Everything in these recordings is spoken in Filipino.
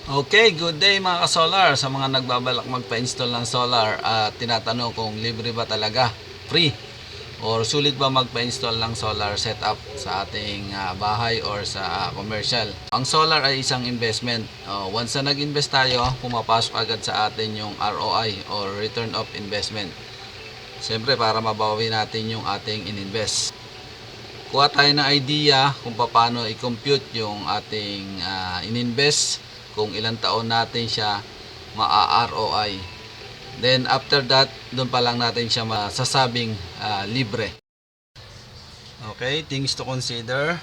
Okay, good day mga ka-solar. Sa mga nagbabalak magpa-install ng solar at tinatanong kung libre ba talaga, free, or sulit ba magpa-install ng solar setup sa ating bahay or sa commercial. Ang solar ay isang investment. Once na nag-invest tayo, pumapasok agad sa atin yung ROI or Return of Investment. Siyempre para mabawi natin yung ating ininvest. Kuha tayo ng idea kung paano i-compute yung ating ininvest, kung ilang taon natin siya ma-ROI. Then after that, doon pa lang natin siya masasabing libre. Okay, things to consider.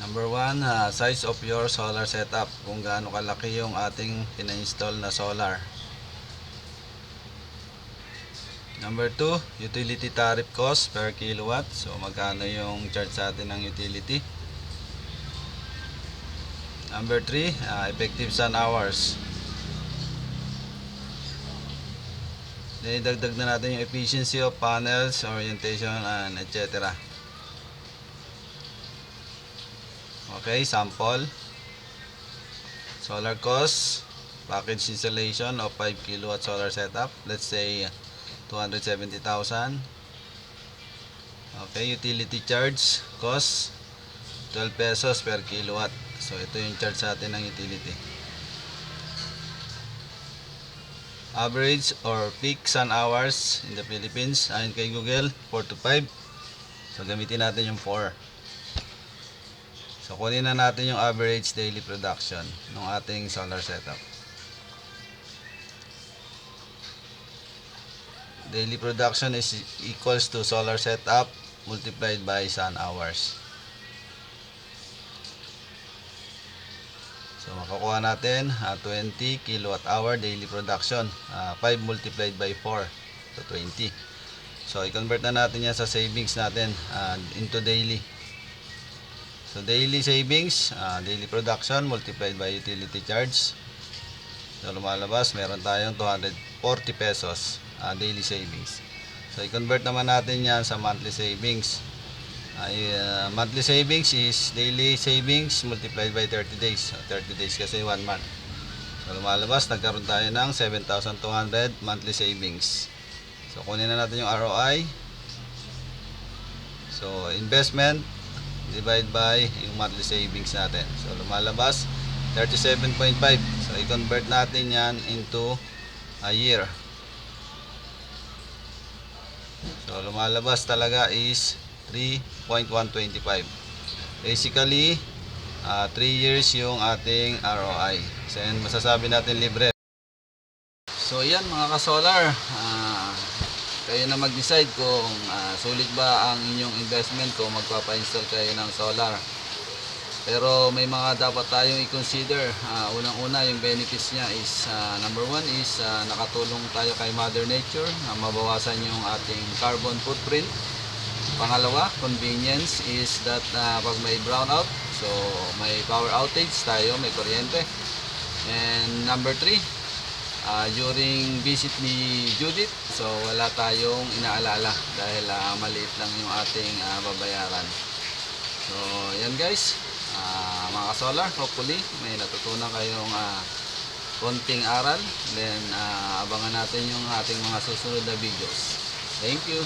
Number 1, size of your solar setup. Kung gaano kalaki yung ating pina-install na solar. Number 2, utility tariff cost per kilowatt. So magkano yung charge sa atin ng utility. Number 3, effective sun hours. Then idagdag na natin yung efficiency of panels, orientation, and etc. Okay, sample. Solar cost, package installation of 5 kilowatt solar setup. Let's say 270,000. Okay, utility charge cost 12 pesos per kilowatt. So ito yung charge sa atin ng utility. Average or peak sun hours in the Philippines, ayon kay Google, 4 to 5. So gamitin natin yung 4. So kunin na natin yung average daily production ng ating solar setup. Daily production is equals to solar setup multiplied by sun hours. So makakuha natin 20 kilowatt hour daily production. 5 multiplied by 4, so 20. So i-convert na natin yan sa savings natin into daily. So daily savings, daily production multiplied by utility charge. So lumalabas, meron tayong 240 pesos daily savings. So i-convert naman natin yan sa monthly savings. Monthly savings is daily savings multiplied by 30 days. So 30 days kasi 1 month. So lumalabas, nagkaroon tayo ng 7,200 monthly savings. So kunin na natin yung ROI. So investment divide by yung monthly savings natin. So lumalabas 37.5. So i-convert natin yan into a year. So lumalabas talaga is 3.125. Basically 3 years yung ating ROI. So yan, masasabi natin libre. So yan mga ka-solar, kayo na mag-decide kung sulit ba ang inyong investment kung magpapa-install kayo ng solar. Pero may mga dapat tayong i-consider. Unang-una, yung benefits niya is number 1 is nakatulong tayo kay Mother Nature na mabawasan yung ating carbon footprint. Pangalawa, convenience is that pag may brownout, so may power outage tayo, may kuryente. And number 3, during visit ni Judith, so wala tayong inaalala dahil maliit lang yung ating babayaran. So yan guys, mga ka-solar, hopefully may natutunan kayong konting aral. Then abangan natin yung ating mga susunod na videos. Thank you.